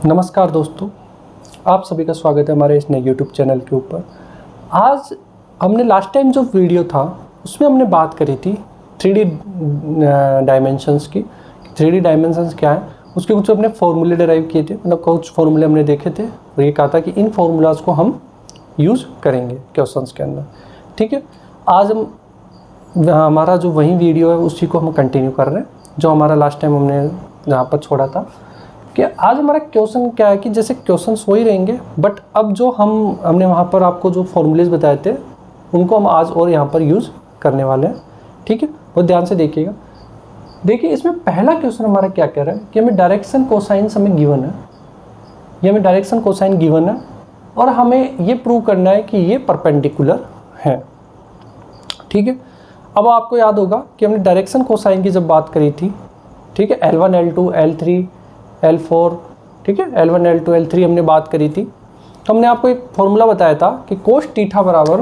नमस्कार दोस्तों, आप सभी का स्वागत है हमारे इस नए YouTube चैनल के ऊपर। आज हमने लास्ट टाइम जो वीडियो था उसमें हमने बात करी थी 3D डायमेंशंस की। 3D डायमेंशंस क्या है, उसके कुछ अपने फॉर्मूले डिराइव किए थे, मतलब कुछ फॉर्मूले हमने देखे थे और ये कहा था कि इन फॉर्मूलाज को हम यूज़ करेंगे क्वेश्चंस के अंदर। ठीक है, आज हम हमारा जो वही वीडियो है उसी को हम कंटिन्यू कर रहे हैं जो हमारा लास्ट टाइम हमने जहाँ पर छोड़ा था। कि आज हमारा क्वेश्चन क्या है कि जैसे क्वेश्चंस हो ही रहेंगे, बट अब जो हमने वहाँ पर आपको जो फॉर्मूलेज बताए थे उनको हम आज और यहाँ पर यूज़ करने वाले हैं। ठीक है, बहुत ध्यान से देखिएगा। देखिए, इसमें पहला क्वेश्चन हमारा क्या कह रहा है कि हमें डायरेक्शन कोसाइन हमें गिवन है, ये हमें डायरेक्शन कोसाइन गिवन है और हमें ये प्रूव करना है कि ये परपेंडिकुलर है। ठीक है, अब आपको याद होगा कि हमने डायरेक्शन कोसाइन की जब बात करी थी, ठीक है, L1 L2 L3 L4, ठीक है, L1 L2 L3 हमने बात करी थी। तो हमने आपको एक फॉर्मूला बताया था कि कोस थीटा बराबर,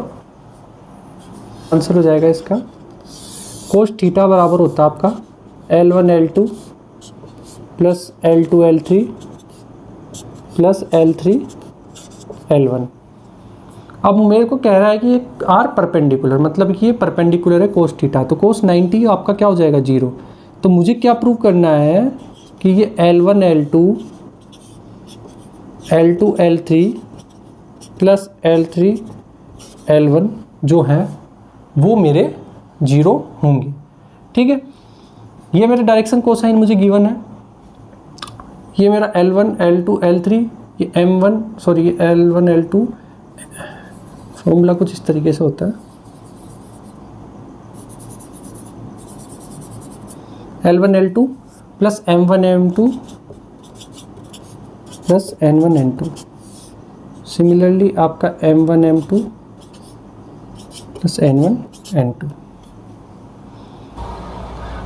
आंसर हो जाएगा इसका, कोस थीटा बराबर होता है आपका L1 L2 plus L2 L3 plus L3 L1। अब मेरे को कह रहा है कि ये आर परपेंडिकुलर, मतलब कि ये परपेंडिकुलर है कोस थीटा, तो कोस 90 आपका क्या हो जाएगा 0। तो मुझे क्या प्रूव करना है कि ये L1 L2 L2 L3 plus L3 L1 जो है वो मेरे 0 होंगे। ठीक है, ये मेरे डायरेक्शन कोसाइन मुझे गिवन है, ये मेरा L1 L2 L3, ये L1 L2, फॉर्मूला कुछ इस तरीके से होता है, L1 L2 plus M1 M2 plus N1 N2, similarly आपका M1 M2 plus N1 N2।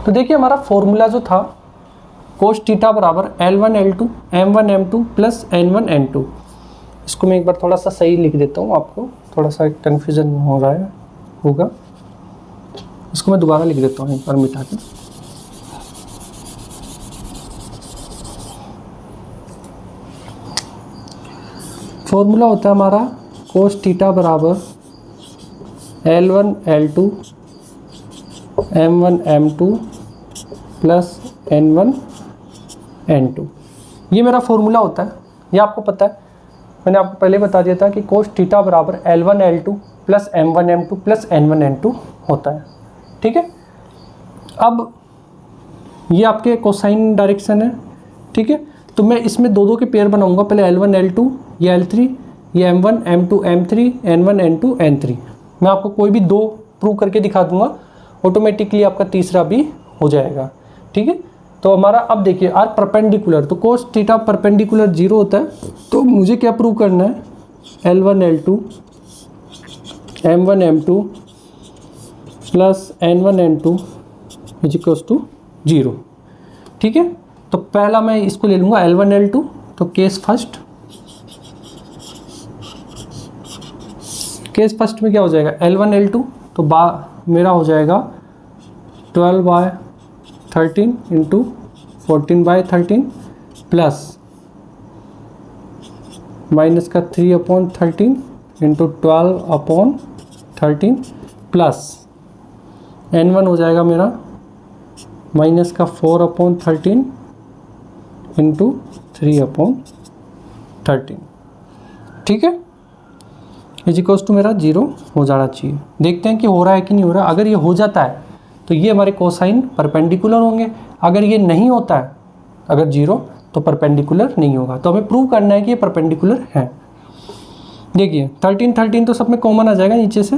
तो देखिए हमारा फॉर्मूला जो था कोस थीटा बराबर L1 L2 M1 M2 plus N1 N2, इसको मैं एक बार थोड़ा सा सही लिख देता हूँ, आपको थोड़ा सा कन्फ्यूजन हो रहा है होगा, इसको मैं दोबारा लिख देता हूँ एक बार मिटा के। फॉर्मूला होता है हमारा कोस थीटा बराबर L1 L2 M1 M2 plus N1 N2, ये मेरा फॉर्मूला होता है। ये आपको पता है, मैंने आपको पहले बता दिया था कि कोस थीटा बराबर L1 L2 plus M1 M2 plus N1 N2 होता है। ठीक है, अब ये आपके कोसाइन डायरेक्शन है। ठीक है, तो मैं इसमें दो के पेयर बनाऊंगा, पहले L1 L2 ये L3, ये M1 M2 M3 N1 N2 N3। मैं आपको कोई भी दो प्रूव करके दिखा दूंगा, ऑटोमेटिकली आपका तीसरा भी हो जाएगा। ठीक है, तो हमारा अब देखिए आर परपेंडिकुलर, तो कोस थीटा परपेंडिकुलर 0 होता है, तो मुझे क्या प्रूव करना है L1 L2 M1 M2 plus N1 N2 is equals to 0। ठीक है, तो पहला मैं इसको ले लूँगा L1 L2, तो केस फर्स्ट में क्या हो जाएगा L1 L2, तो मेरा हो जाएगा 12/13 इंटू 14/13 प्लस माइनस का 3/13 इंटू 12/13 प्लस N1 हो जाएगा मेरा माइनस का 4/13 इंटू 3/13। ठीक है, इज इक्वल्स टू मेरा 0 हो जाना चाहिए। देखते हैं कि हो रहा है कि नहीं हो रहा। अगर ये हो जाता है तो ये हमारे कोसाइन परपेंडिकुलर होंगे, अगर ये नहीं होता है, अगर 0, तो परपेंडिकुलर नहीं होगा। तो हमें प्रूव करना है कि ये परपेंडिकुलर है। देखिए 13 तो सब में कॉमन आ जाएगा नीचे से,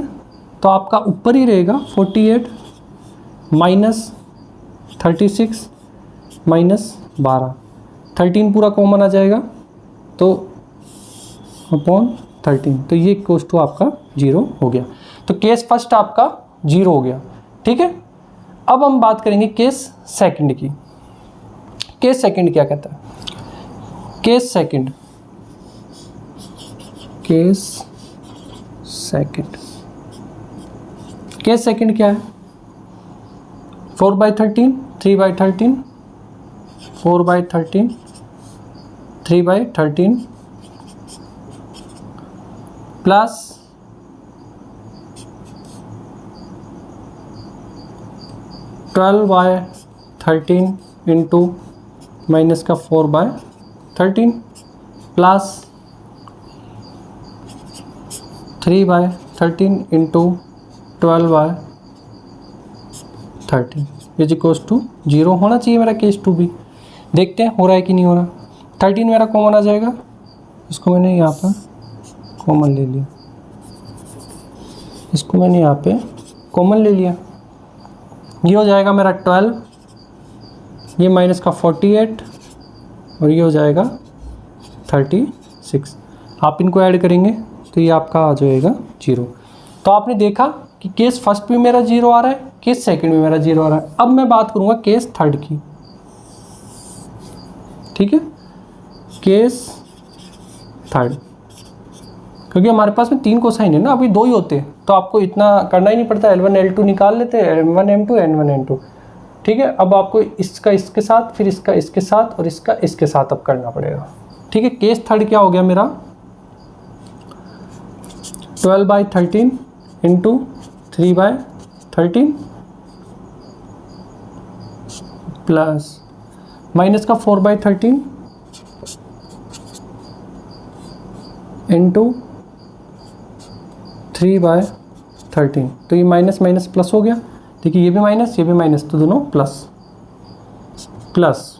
तो आपका ऊपर ही रहेगा 48 माइनस 36 माइनस 12, 13 पूरा कॉमन आ जाएगा तो अपॉन 13, तो ये इक्वल्स टू आपका 0 हो गया। तो केस फर्स्ट आपका 0 हो गया। ठीक है, अब हम बात करेंगे केस सेकंड की। केस सेकंड क्या कहता है, केस सेकंड क्या है, 4/13 3/13 4/13 3/13 प्लस 12/13 इंटू माइनस का 4/13 plus 3/13 into 12/13 is equals to 0 होना चाहिए मेरा केस 2 भी। देखते हैं हो रहा है कि नहीं हो रहा। 13 मेरा कॉमन आ जाएगा, इसको मैंने यहाँ पर कॉमन ले लिया, इसको मैंने यहाँ पे कॉमन ले लिया। ये हो जाएगा मेरा 12, ये माइनस का 48 और ये हो जाएगा 36। आप इनको ऐड करेंगे तो ये आपका आ जाएगा 0। तो आपने देखा कि केस फर्स्ट में मेरा 0 आ रहा है, केस सेकंड में मेरा 0 आ रहा है। अब मैं बात करूँगा केस थर्ड की, ठीक है, केस थर्ड, क्योंकि हमारे पास में 3 कोसाइन है ना, अभी 2 ही होते हैं तो आपको इतना करना ही नहीं पड़ता। L1 L2 निकाल लेते हैं, M1 M2 N1 N2, ठीक है। अब आपको इसका इसके साथ, फिर इसका इसके साथ और इसका इसके साथ अब करना पड़ेगा, ठीक है। केस थर्ड क्या हो गया मेरा 12/13 इंटू 3/13 प्लस माइनस का 4/13 इंटू 3/13। तो ये माइनस माइनस प्लस हो गया, देखिए ये भी माइनस ये भी माइनस, तो दोनों प्लस प्लस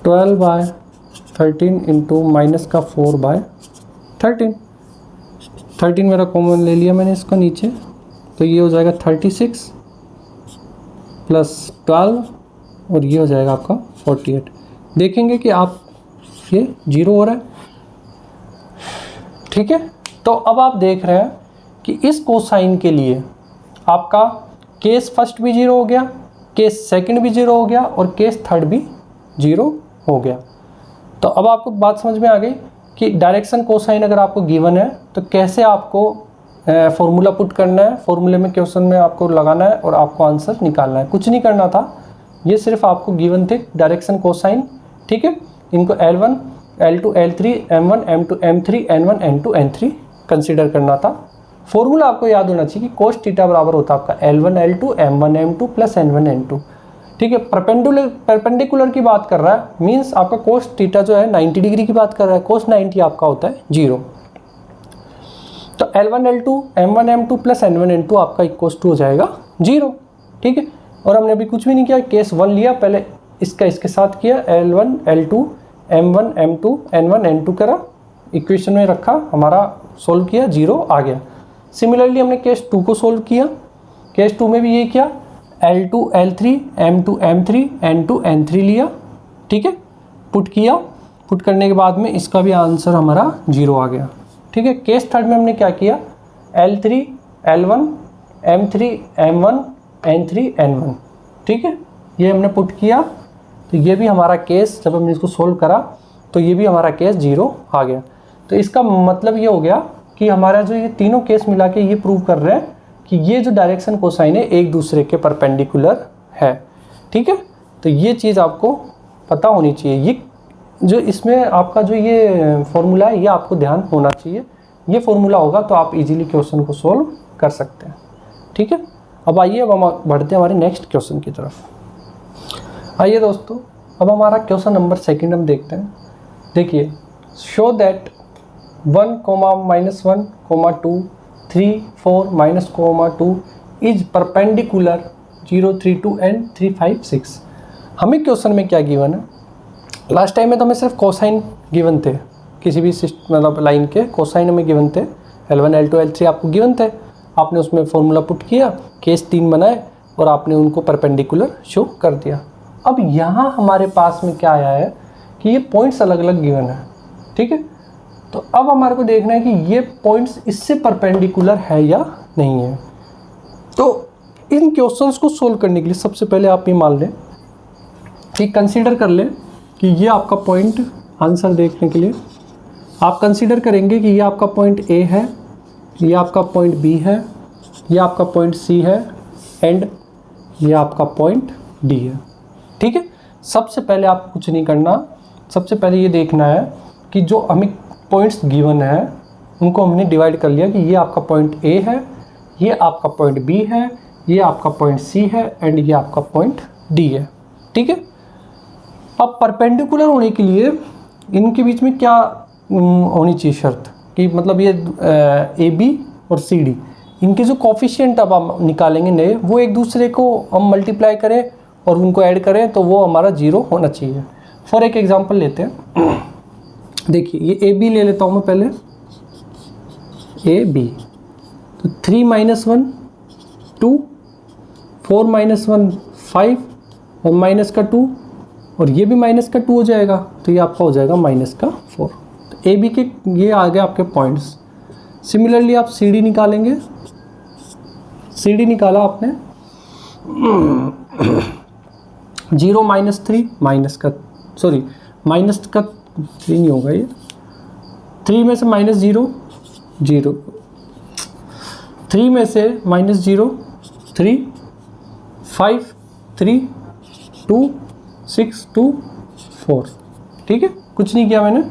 12/13 इंटू माइनस का 4/13। 13 मेरा कॉमन ले लिया मैंने इसको नीचे, तो ये हो जाएगा 36 प्लस 12 और ये हो जाएगा आपका 48। देखेंगे कि आप ये 0 हो रहा है, ठीक है। तो अब आप देख रहे हैं कि इस कोसाइन के लिए आपका केस फर्स्ट भी 0 हो गया, केस सेकंड भी 0 हो गया और केस थर्ड भी 0 हो गया। तो अब आपको बात समझ में आ गई कि डायरेक्शन कोसाइन अगर आपको गिवन है तो कैसे आपको फॉर्मूला पुट करना है, फॉर्मूले में क्वेश्चन में आपको लगाना है और आपको आंसर निकालना है। कुछ नहीं करना था, ये सिर्फ आपको गिवन थे डायरेक्शन कोसाइन, ठीक है। इनको L1 L2 L3 M1 M2 M3 N1 N2 N3 consider करना था। फॉर्मूला आपको याद होना चाहिए कि कोस थीटा बराबर होता है आपका L1 L2 M1 M2 plus N1 N2, ठीक है। परपेंडिकुलर की बात कर रहा है, मीन्स आपका कोस थीटा जो है 90 डिग्री की बात कर रहा है, कोस 90 आपका होता है 0। तो L1 L2 M1 M2 plus N1 N2 आपका इक्वल्स टू हो जाएगा 0, ठीक है। और हमने अभी कुछ भी नहीं किया, केस 1 लिया, पहले इसका इसके साथ किया, L1 L2 M1 M2 N1 N2 करा, इक्वेशन में रखा, हमारा सोल्व किया, 0 आ गया। सिमिलरली हमने केस 2 को सोल्व किया, केस 2 में भी ये किया, L2 L3 M2 M3 N2 N3 लिया, ठीक है, पुट किया, पुट करने के बाद में इसका भी आंसर हमारा 0 आ गया, ठीक है। केस थर्ड में हमने क्या किया, L3 L1 M3 M1 N3 N1, ठीक है, ये हमने पुट किया, तो ये भी हमारा केस, जब हमने इसको सोल्व करा तो ये भी हमारा केस 0 आ गया। तो इसका मतलब ये हो गया कि हमारा जो ये तीनों केस मिला के ये प्रूव कर रहे हैं कि ये जो डायरेक्शन कोसाइन है एक दूसरे के परपेंडिकुलर है, ठीक है। तो ये चीज़ आपको पता होनी चाहिए, ये जो इसमें आपका जो ये फॉर्मूला है ये आपको ध्यान होना चाहिए। ये फॉर्मूला होगा तो आप इजीली क्वेश्चन को सोल्व कर सकते हैं, ठीक है। अब आइए, अब हम बढ़ते हैं हमारे नेक्स्ट क्वेश्चन की तरफ। आइए दोस्तों, अब हमारा क्वेश्चन नंबर 2 हम देखते हैं। देखिए, show that 1, -1, 2, 3, 4, -2 is perpendicular 0, 3, 2 and 3, 5, 6। हमें क्वेश्चन में क्या गिवन है, लास्ट टाइम में तो हमें सिर्फ कोसाइन गिवन थे, किसी भी मतलब लाइन के कोसाइन हमें गिवन थे, L1 L2 L3 आपको गिवन थे, आपने उसमें फॉर्मूला पुट किया, केस 3 बनाए और आपने उनको परपेंडिकुलर शो कर दिया। अब यहाँ हमारे पास में क्या आया है कि ये पॉइंट्स अलग अलग गिवन है, ठीक है। तो अब हमारे को देखना है कि ये पॉइंट्स इससे परपेंडिकुलर है या नहीं है। तो इन क्वेश्चंस को सोल्व करने के लिए सबसे पहले आप ये मान लें कि कंसीडर कर लें कि ये आपका पॉइंट, आंसर देखने के लिए आप कंसीडर करेंगे कि ये आपका पॉइंट A है, ये आपका पॉइंट B है, ये आपका पॉइंट C है एंड ये आपका पॉइंट D है, ठीक है। सबसे पहले आपको कुछ नहीं करना, सबसे पहले ये देखना है कि जो हमें पॉइंट्स गिवन है उनको हमने डिवाइड कर लिया कि ये आपका पॉइंट ए है, ये आपका पॉइंट बी है, ये आपका पॉइंट सी है एंड ये आपका पॉइंट डी है। ठीक है, अब परपेंडिकुलर होने के लिए इनके बीच में क्या होनी चाहिए शर्त कि मतलब ये ए बी और सी डी, इनके जो कोफिशिएंट अब हम निकालेंगे नए, वो एक दूसरे को हम मल्टीप्लाई करें और उनको ऐड करें तो वो हमारा 0 होना चाहिए। फॉर एक एग्जांपल लेते हैं, देखिए ये ए बी ले लेता हूँ मैं पहले, ए बी, तो 3 - 1 2, 4 - 1 5 और माइनस का 2 और ये भी माइनस का 2 हो जाएगा, तो ये आपका हो जाएगा -4। तो ए बी के ये आ गए आपके पॉइंट्स। सिमिलरली आप सी डी निकालेंगे, सी डी निकाला आपने 0 - 3 माइनस का 3 नहीं होगा, ये 3 में से -0 0, 3 में से -0 3, 5 3 2 6 2 4। ठीक है, कुछ नहीं किया मैंने,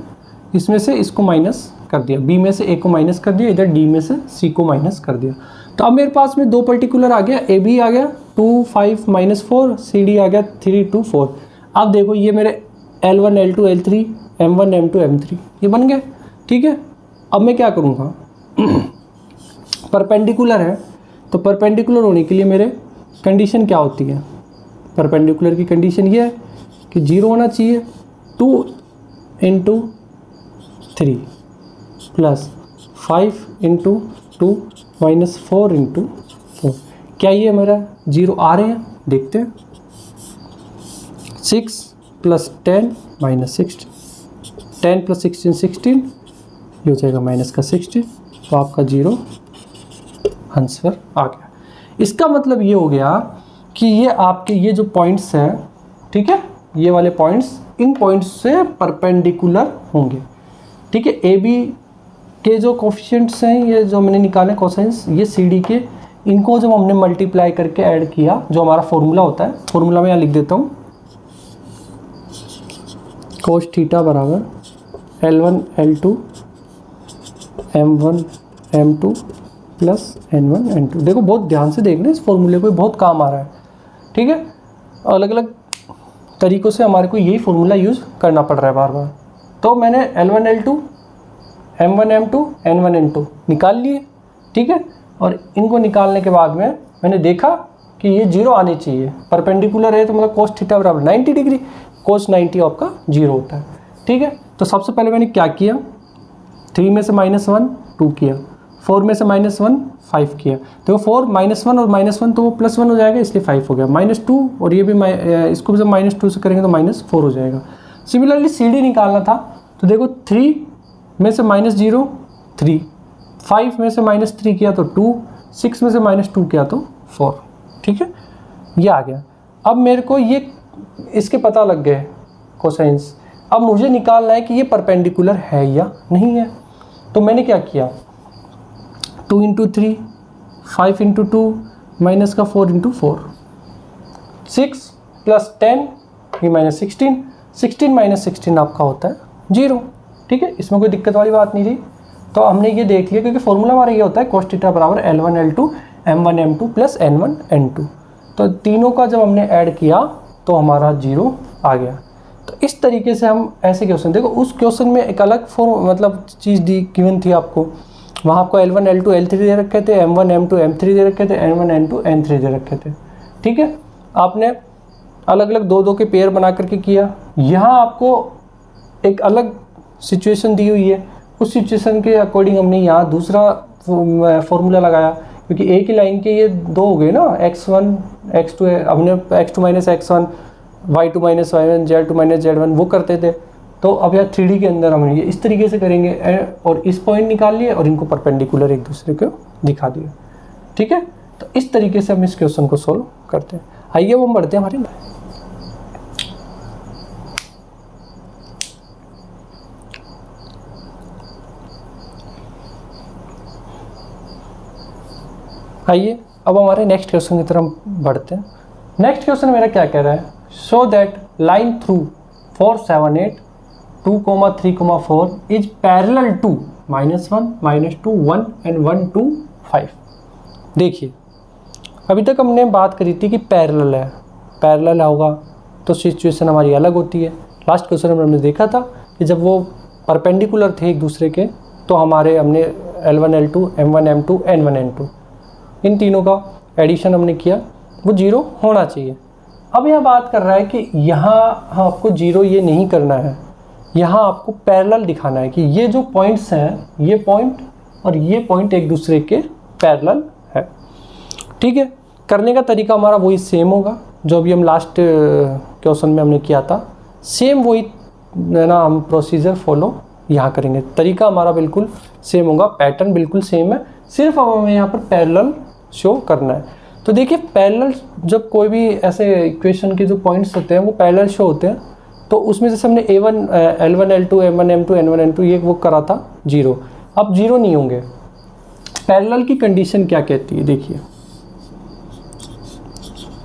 इसमें से इसको माइनस कर दिया, बी में से ए को माइनस कर दिया, इधर डी में से सी को माइनस कर दिया। तो अब मेरे पास में दो पर्टिकुलर आ गया, ए बी आ गया 2 5 -4, सी डी आ गया 3 2 4। अब देखो ये मेरे L1 L2 L3 M1 M2 M3 ये बन गए। ठीक है, अब मैं क्या करूँगा परपेंडिकुलर है, तो परपेंडिकुलर होने के लिए मेरे कंडीशन क्या होती है, परपेंडिकुलर की कंडीशन ये है कि 0 होना चाहिए, 2 × 3 प्लस 5 × 2 -4 × 4। क्या ये मेरा 0 आ रहे हैं, देखते हैं। 6 + 10 -16, 10 + 16 16, ये हो जाएगा -16, तो आपका 0 आंसर आ गया। इसका मतलब ये हो गया कि ये आपके ये जो पॉइंट्स हैं, ठीक है, ये वाले पॉइंट्स इन पॉइंट्स से परपेंडिकुलर होंगे। ठीक है, ए बी के जो कोफिशिएंट्स हैं, ये जो मैंने निकाले कोसाइंस, ये सी डी के, इनको जब हमने मल्टीप्लाई करके ऐड किया, जो हमारा फॉर्मूला होता है, फॉर्मूला में यहाँ लिख देता हूँ, कोस थीटा बराबर L1 L2 M1 M2 plus N1 N2। देखो बहुत ध्यान से देखना, इस फॉर्मूले को बहुत काम आ रहा है। ठीक है, अलग अलग तरीक़ों से हमारे को यही फॉर्मूला यूज़ करना पड़ रहा है बार बार। तो मैंने L1 L2 M1 M2 N1 N2 निकाल लिए। ठीक है, और इनको निकालने के बाद में मैंने देखा कि ये 0 आने चाहिए, परपेंडिकुलर है, तो मतलब कोस थीटा बराबर 90 डिग्री, कोस 90 आपका 0 होता है। ठीक है, तो सबसे पहले मैंने क्या किया, 3 में से -1 2 किया, 4 में से -1 5 किया, तो 4 -1 और -1 तो वो +1 हो जाएगा, इसलिए 5 हो गया, -2 और ये भी इसको भी जब -2 से करेंगे तो -4 हो जाएगा। सिमिलरली सी डी निकालना था, तो देखो 3 में से -0 3, 5 में से -3 किया तो 2, 6 में से -2 किया तो 4। ठीक है, ये आ गया। अब मेरे को ये इसके पता लग गए कोसाइंस, अब मुझे निकालना है कि ये परपेंडिकुलर है या नहीं है। तो मैंने क्या किया, 2 × 3 5 × 2 -4 × 4, 6 + 10 ये -16, 16 - 16 आपका होता है 0। ठीक है, इसमें कोई दिक्कत वाली बात नहीं रही। तो हमने ये देख लिया, क्योंकि फॉर्मूला हमारा ये होता है कोस थीटा बराबर L1 L2 M1 M2 plus N1 N2। तो तीनों का जब हमने ऐड किया तो हमारा 0 आ गया। तो इस तरीके से हम ऐसे क्वेश्चन, देखो उस क्वेश्चन में एक अलग मतलब चीज़ दी गिवन थी आपको, वहाँ आपको L1 L2 L3 दे रखे थे, M1 M2 M3 दे रखे थे, N1 N2 N3 दे रखे थे। ठीक है, आपने अलग अलग 2-2 के पेयर बना करके किया। यहाँ आपको एक अलग सिचुएशन दी हुई है, उस सिचुएशन के अकॉर्डिंग हमने यहाँ दूसरा फॉर्मूला लगाया, क्योंकि एक ही लाइन के ये 2 हो गए ना, x1 x2, हमने x2 - x1 y2 - y1 z2 - z1 वो करते थे। तो अब यहाँ 3D के अंदर हम ये इस तरीके से करेंगे और इस पॉइंट निकाल लिए और इनको परपेंडिकुलर एक दूसरे को दिखा दिया। ठीक है, तो इस तरीके से हम इस क्वेश्चन को सोल्व करते हैं। आइए वो हम बढ़ते हैं हमारे, आइए अब हमारे नेक्स्ट क्वेश्चन की तरफ बढ़ते हैं। नेक्स्ट क्वेश्चन मेरा क्या कह रहा है, show that line through 4 7 8 2,3,4 is parallel to -1, -2, 1 and 1, 2, 5। देखिए अभी तक हमने बात करी थी कि पैरेलल है, पैरेलल होगा तो सिचुएशन हमारी अलग होती है। लास्ट क्वेश्चन में हमने देखा था कि जब वो परपेंडिकुलर थे एक दूसरे के तो हमने L1 L2 M1 M2 N1 N2 इन तीनों का एडिशन हमने किया, वो 0 होना चाहिए। अब यह बात कर रहा है कि यहाँ आपको 0 ये नहीं करना है, यहाँ आपको पैरेलल दिखाना है कि ये जो पॉइंट्स हैं, ये पॉइंट और ये पॉइंट एक दूसरे के पैरेलल है। ठीक है, करने का तरीका हमारा वही सेम होगा जो अभी हम लास्ट क्वेश्चन में हमने किया था, सेम वही ना हम प्रोसीजर फॉलो यहाँ करेंगे। तरीका हमारा बिल्कुल सेम होगा, पैटर्न बिल्कुल सेम है, सिर्फ हमें यहाँ पर पैरेलल शो करना है। तो देखिए पैरेलल, जब कोई भी ऐसे इक्वेशन के जो पॉइंट्स होते हैं वो पैरेलल शो होते हैं, तो उसमें जैसे हमने L1 L2 M1 M2 N1 N2 ये वो करा था 0, अब 0 नहीं होंगे। पैरेलल की कंडीशन क्या कहती है, देखिए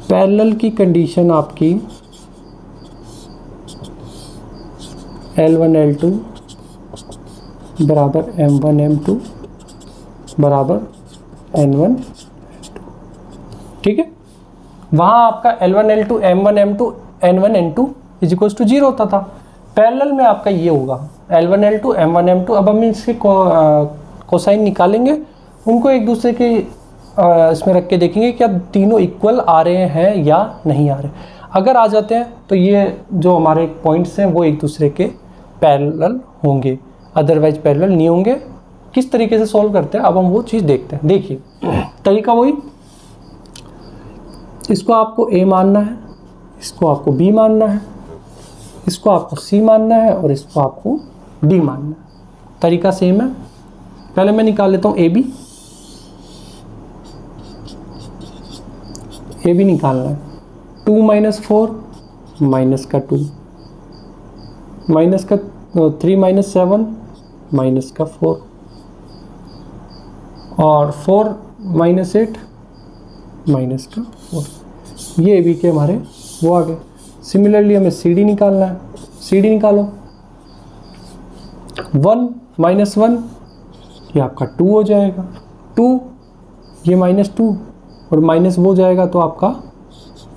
पैरेलल की कंडीशन आपकी L1 L2 बराबर M1 M2 बराबर N1, ठीक है। वहाँ आपका L1 L2 M1 M2 N1 N2 is equal to 0 होता था। पैरेलल में आपका ये होगा L1 L2 M1 M2। अब हम इसके कोसाइन निकालेंगे, उनको एक दूसरे के इसमें रख के देखेंगे क्या तीनों इक्वल आ रहे हैं या नहीं आ रहे। अगर आ जाते हैं तो ये जो हमारे पॉइंट्स हैं वो एक दूसरे के पैरेलल होंगे, अदरवाइज पैरेलल नहीं होंगे। किस तरीके से सॉल्व करते हैं अब हम वो चीज़ देखते हैं। देखिए तरीका वही, इसको आपको A मानना है, इसको आपको B मानना है, इसको आपको C मानना है और इसको आपको D मानना है। तरीका सेम है। पहले मैं निकाल लेता हूँ AB। AB निकालना है 2 - 4 माइनस का 2 माइनस का 3 - 7 माइनस का 4 और 4 - 8 माइनस का 4। ये AB के हमारे वो आ गए। सिमिलरली हमें CD निकालना है, CD निकालो 1 - 1 ये आपका 2 हो जाएगा, 2 ये -2 और माइनस वो जाएगा तो आपका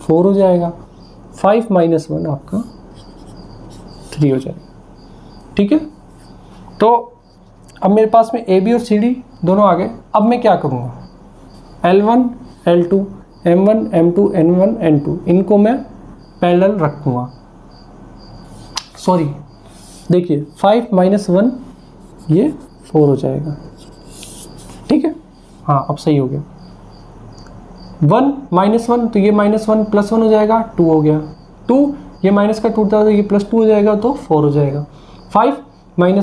4 हो जाएगा, 5 - 1 आपका 3 हो जाएगा। ठीक है, तो अब मेरे पास में AB और CD दोनों आ गए। अब मैं क्या करूँगा, L1 L2 M1 M2 N1 N2 इनको मैं पैरेलल रखूँगा। सॉरी देखिए 5 - 1 ये 4 हो जाएगा। ठीक है, हाँ अब सही हो गया। 1 - 1 तो ये -1 + 1 हो जाएगा, 2 हो गया। 2 ये माइनस का 2 था तो ये +2 हो जाएगा तो 4 हो जाएगा। 5 - 1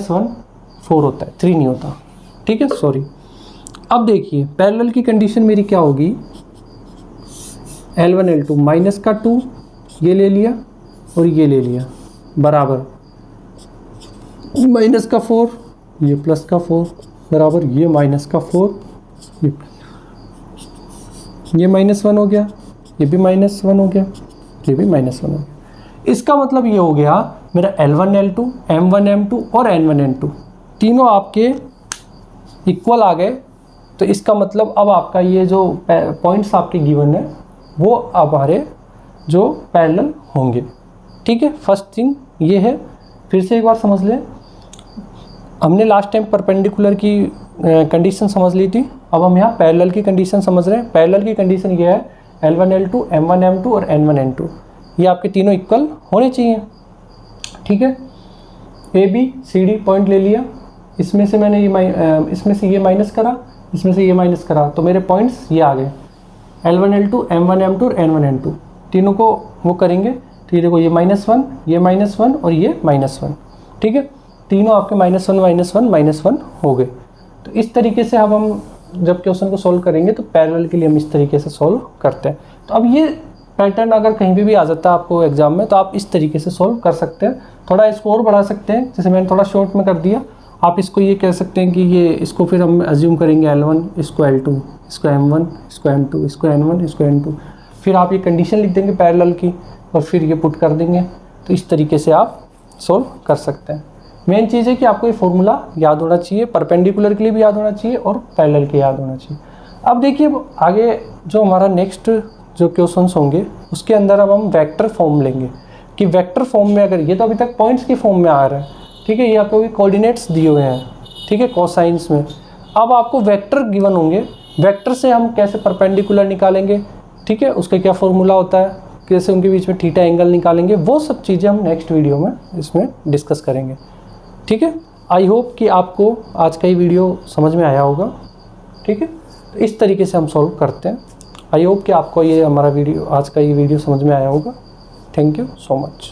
4 होता है, 3 नहीं होता। ठीक है, सॉरी। अब देखिए पैरेलल की कंडीशन मेरी क्या होगी, L1 L2 माइनस का 2 ये ले लिया और ये ले लिया बराबर माइनस का 4 ये प्लस का 4 बराबर ये माइनस का 4 ये -1 हो गया, ये भी -1 हो गया, ये भी -1 हो गया। इसका मतलब ये हो गया मेरा L1 L2 M1 M2 और N1 N2 तीनों आपके इक्वल आ गए। तो इसका मतलब अब आपका ये जो पॉइंट्स आपके गिवन है वो अब हमारे जो पैरेलल होंगे। ठीक है, फर्स्ट थिंग ये है। फिर से एक बार समझ लें, हमने लास्ट टाइम परपेंडिकुलर की कंडीशन समझ ली थी, अब हम यहाँ पैरेलल की कंडीशन समझ रहे हैं। पैरेलल की कंडीशन ये है L1 L2 M1 M2 और N1 N2 ये आपके तीनों इक्वल होने चाहिए। ठीक है, AB CD पॉइंट ले लिया, इसमें से मैंने ये इसमें से ये माइनस करा, इसमें से ये माइनस करा, तो मेरे पॉइंट्स ये आ गए L1 L2 M1 M2 और N1 N2 तीनों को वो करेंगे। तो ये देखो ये -1 ये -1 और ये -1। ठीक है, तीनों आपके -1 हो गए। तो इस तरीके से अब हम जब क्वेश्चन को सॉल्व करेंगे तो पैरेलल के लिए हम इस तरीके से सॉल्व करते हैं। तो अब ये पैटर्न अगर कहीं भी आ जाता है आपको एग्जाम में तो आप इस तरीके से सॉल्व कर सकते हैं। थोड़ा इसको और बढ़ा सकते हैं, जैसे मैंने थोड़ा शॉर्ट में कर दिया। आप इसको ये कह सकते हैं कि ये इसको फिर हम अज्यूम करेंगे L1, इसको L2, इसको M1, इसको M2, इसको N1, इसको N2। फिर आप ये कंडीशन लिख देंगे पैरेलल की और फिर ये पुट कर देंगे। तो इस तरीके से आप सोल्व कर सकते हैं। मेन चीज़ है कि आपको ये फॉर्मूला याद होना चाहिए, परपेंडिकुलर के लिए भी याद होना चाहिए और पैरेलल के याद होना चाहिए। अब देखिए आगे जो हमारा नेक्स्ट जो क्वेश्चंस होंगे उसके अंदर अब हम वेक्टर फॉर्म लेंगे कि वेक्टर फॉर्म में अगर ये तो अभी तक पॉइंट्स की फॉर्म में आ रहा है, ठीक है, ये आपको भी कोऑर्डिनेट्स दिए हुए हैं, ठीक है, कोसाइंस में। अब आपको वेक्टर गिवन होंगे, वेक्टर से हम कैसे परपेंडिकुलर निकालेंगे, ठीक है, उसका क्या फॉर्मूला होता है, कैसे उनके बीच में थीटा एंगल निकालेंगे, वो सब चीज़ें हम नेक्स्ट वीडियो में इसमें डिस्कस करेंगे, ठीक है। आई होप कि आपको आज का ये वीडियो समझ में आया होगा, ठीक है। तो इस तरीके से हम सॉल्व करते हैं। आई होप कि आपको ये हमारा वीडियो, आज का ये वीडियो समझ में आया होगा। Thank you so much.